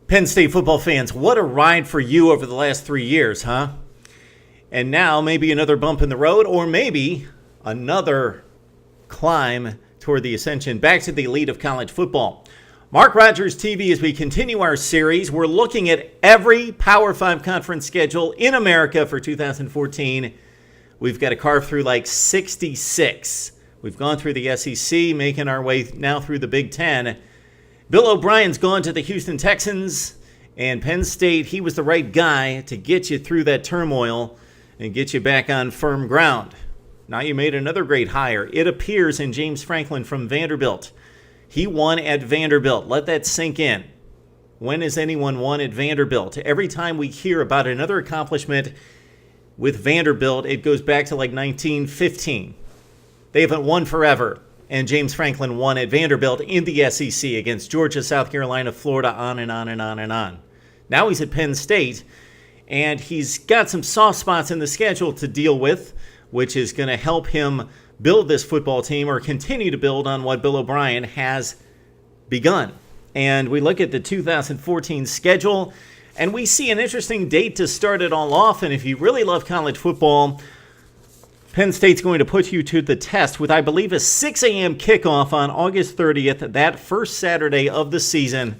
Penn State football fans, what a ride for you over the last 3 years, huh? And now maybe another bump in the road, or maybe another climb toward the ascension back to the elite of college football. Mark Rogers TV, as we continue our series, we're looking at every Power 5 conference schedule in America for 2014. We've got to carve through like 66. We've gone through the SEC, making our way now through the Big Ten. Bill O'Brien's gone to the Houston Texans, and Penn State, he was the right guy to get you through that turmoil and get you back on firm ground. Now you made another great hire. It appears in James Franklin from Vanderbilt. He won at Vanderbilt. Let that sink in. When has anyone won at Vanderbilt? Every time we hear about another accomplishment with Vanderbilt, it goes back to like 1915. They haven't won forever. And James Franklin won at Vanderbilt in the SEC against Georgia, South Carolina, Florida, on and on and on and on. Now he's at Penn State, and he's got some soft spots in the schedule to deal with, which is going to help him build this football team or continue to build on what Bill O'Brien has begun. And we look at the 2014 schedule, and we see an interesting date to start it all off. And if you really love college football, Penn State's going to put you to the test with, I believe, a 6 a.m. kickoff on August 30th, that first Saturday of the season.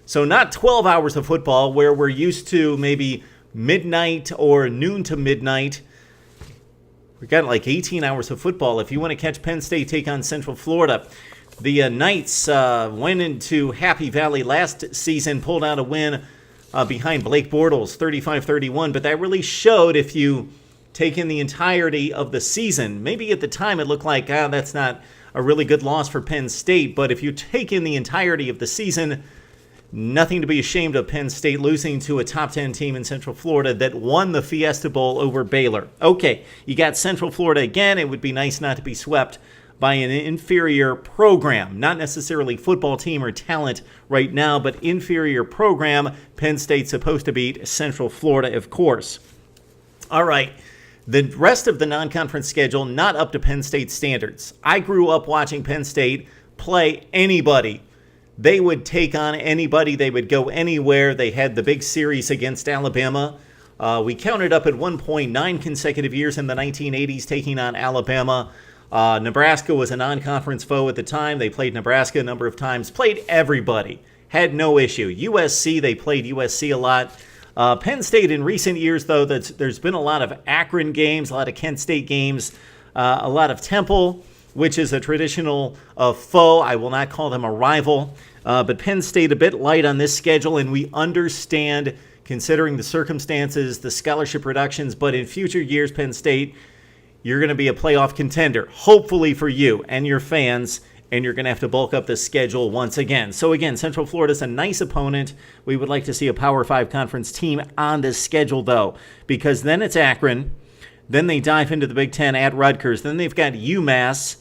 So not 12 hours of football where we're used to maybe midnight or noon to midnight. We've got like 18 hours of football if you want to catch Penn State take on Central Florida. The Knights went into Happy Valley last season, pulled out a win behind Blake Bortles, 35-31, but that really showed if you take in the entirety of the season. Maybe at the time it looked like, that's not a really good loss for Penn State, but if you take in the entirety of the season, nothing to be ashamed of Penn State losing to a top 10 team in Central Florida that won the Fiesta Bowl over Baylor. Okay, you got Central Florida again. It would be nice not to be swept by an inferior program, not necessarily football team or talent right now, but inferior program. Penn State's supposed to beat Central Florida, of course. All right. The rest of the non-conference schedule, not up to Penn State standards. I grew up watching Penn State play anybody. They would take on anybody. They would go anywhere. They had the big series against Alabama. We counted up at one point 9 consecutive years in the 1980s taking on Alabama. Nebraska was a non-conference foe at the time. They played Nebraska a number of times. Played everybody. Had no issue. USC, they played USC a lot. Penn State in recent years, though, there's been a lot of Akron games, a lot of Kent State games, a lot of Temple, which is a traditional foe. I will not call them a rival. But Penn State a bit light on this schedule, and we understand, considering the circumstances, the scholarship reductions. But in future years, Penn State, you're going to be a playoff contender, hopefully for you and your fans, and you're going to have to bulk up the schedule once again. So again, Central Florida's a nice opponent. We would like to see a Power 5 conference team on this schedule, though, because then it's Akron. Then they dive into the Big Ten at Rutgers. Then they've got UMass.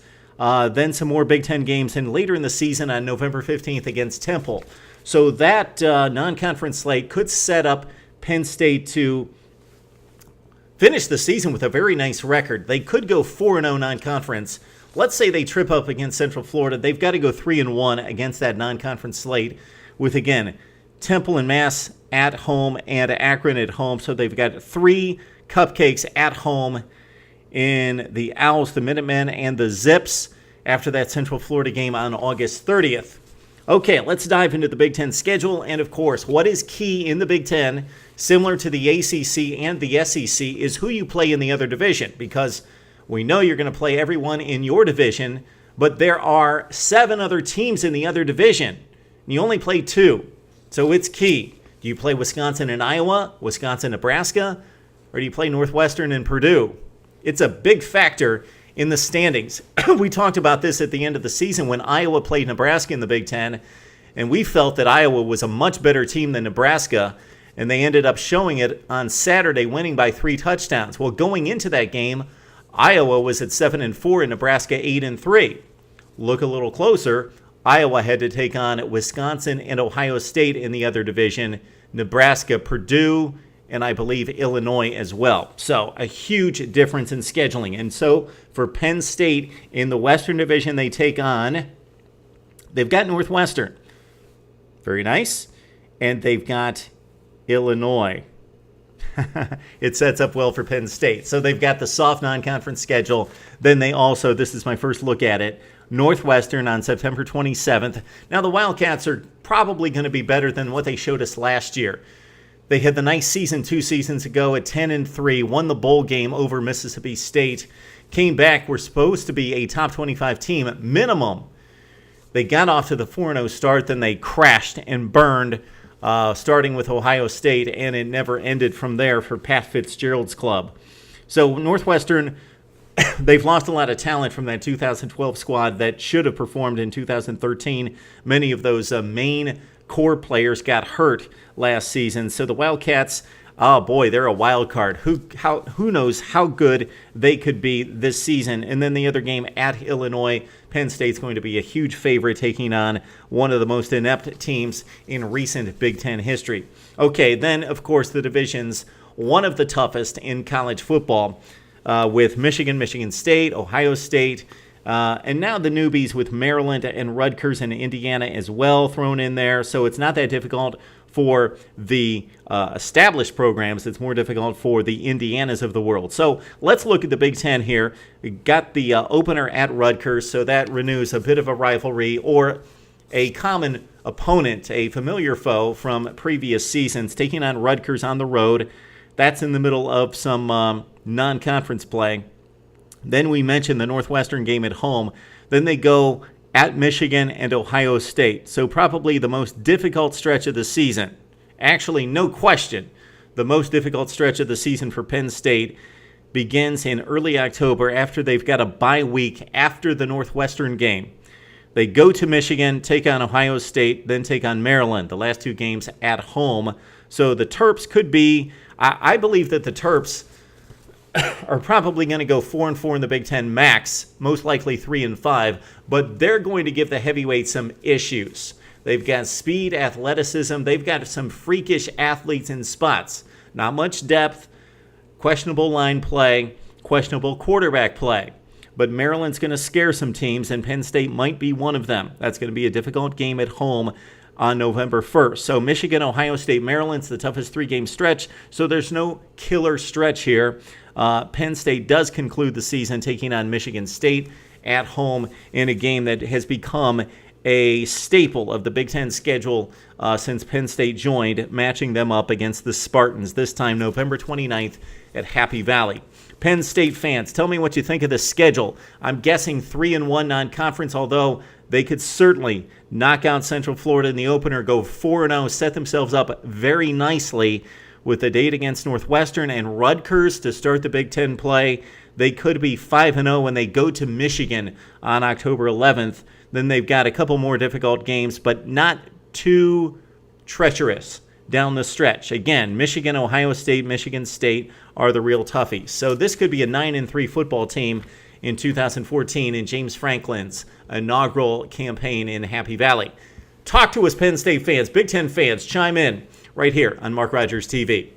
Then some more Big Ten games. And later in the season on November 15th against Temple. So that non-conference slate could set up Penn State to finish the season with a very nice record. They could go 4-0 non-conference. Let's say they trip up against Central Florida. They've got to go 3-1 against that non-conference slate with, again, Temple and Mass at home and Akron at home. So they've got 3 cupcakes at home in the Owls, the Minutemen, and the Zips after that Central Florida game on August 30th. Okay, let's dive into the Big Ten schedule. And, of course, what is key in the Big Ten, similar to the ACC and the SEC, is who you play in the other division, because we know you're going to play everyone in your division, but there are 7 other teams in the other division. You only play 2, so it's key. Do you play Wisconsin and Iowa, Wisconsin, Nebraska, or do you play Northwestern and Purdue? It's a big factor in the standings. We talked about this at the end of the season when Iowa played Nebraska in the Big Ten, and we felt that Iowa was a much better team than Nebraska, and they ended up showing it on Saturday, winning by 3 touchdowns. Well, going into that game, Iowa was at 7-4 and Nebraska 8-3. Look a little closer. Iowa had to take on Wisconsin and Ohio State in the other division, Nebraska, Purdue, and I believe Illinois as well. So a huge difference in scheduling. And so for Penn State in the Western Division, they've got Northwestern. Very nice. and they've got Illinois. It sets up well for Penn State. So they've got the soft non-conference schedule. Then they also, this is my first look at it, Northwestern on September 27th. Now the Wildcats are probably going to be better than what they showed us last year. They had the nice season 2 seasons ago at 10-3, won the bowl game over Mississippi State, came back, were supposed to be a top 25 team minimum. They got off to the 4-0 start, then they crashed and burned, starting with Ohio State, and it never ended from there for Pat Fitzgerald's club. So Northwestern, they've lost a lot of talent from that 2012 squad that should have performed in 2013. Many of those main core players got hurt last season. So the Wildcats, oh boy, they're a wild card. Who knows how good they could be this season. And then the other game at Illinois, Penn State's going to be a huge favorite, taking on one of the most inept teams in recent Big Ten history. Okay, then of course the divisions, one of the toughest in college football, with Michigan, Michigan State, Ohio State, and now the newbies with Maryland and Rutgers and Indiana as well thrown in there. So it's not that difficult for the established programs. It's more difficult for the Indianas of the world. So let's look at the Big Ten here. We got the opener at Rutgers, so that renews a bit of a rivalry or a common opponent, a familiar foe from previous seasons, taking on Rutgers on the road. That's in the middle of some non-conference play. Then we mentioned the Northwestern game at home. Then they go at Michigan and Ohio State. So probably the most difficult stretch of the season. Actually, no question, the most difficult stretch of the season for Penn State begins in early October after they've got a bye week after the Northwestern game. They go to Michigan, take on Ohio State, then take on Maryland, the last 2 games at home. So the Terps could be, I believe that the Terps are probably going to go 4-4 in the Big Ten max, most likely 3-5, but they're going to give the heavyweights some issues. They've got speed, athleticism, they've got some freakish athletes in spots. Not much depth, questionable line play, questionable quarterback play. But Maryland's going to scare some teams, and Penn State might be one of them. That's going to be a difficult game at home on November 1st. So Michigan, Ohio State, Maryland's the toughest 3-game stretch, so there's no killer stretch here. Penn State does conclude the season taking on Michigan State at home in a game that has become a staple of the Big Ten schedule since Penn State joined, matching them up against the Spartans, this time November 29th at Happy Valley. Penn State fans, tell me what you think of the schedule. I'm guessing 3-1 non-conference, although they could certainly knock out Central Florida in the opener, go 4-0, set themselves up very nicely with the date against Northwestern and Rutgers to start the Big Ten play. They could be 5-0 when they go to Michigan on October 11th. Then they've got a couple more difficult games, but not too treacherous down the stretch. Again, Michigan, Ohio State, Michigan State are the real toughies. So this could be a 9-3 football team in 2014 in James Franklin's inaugural campaign in Happy Valley. Talk to us, Penn State fans, Big Ten fans. Chime in right here on Mark Rogers TV.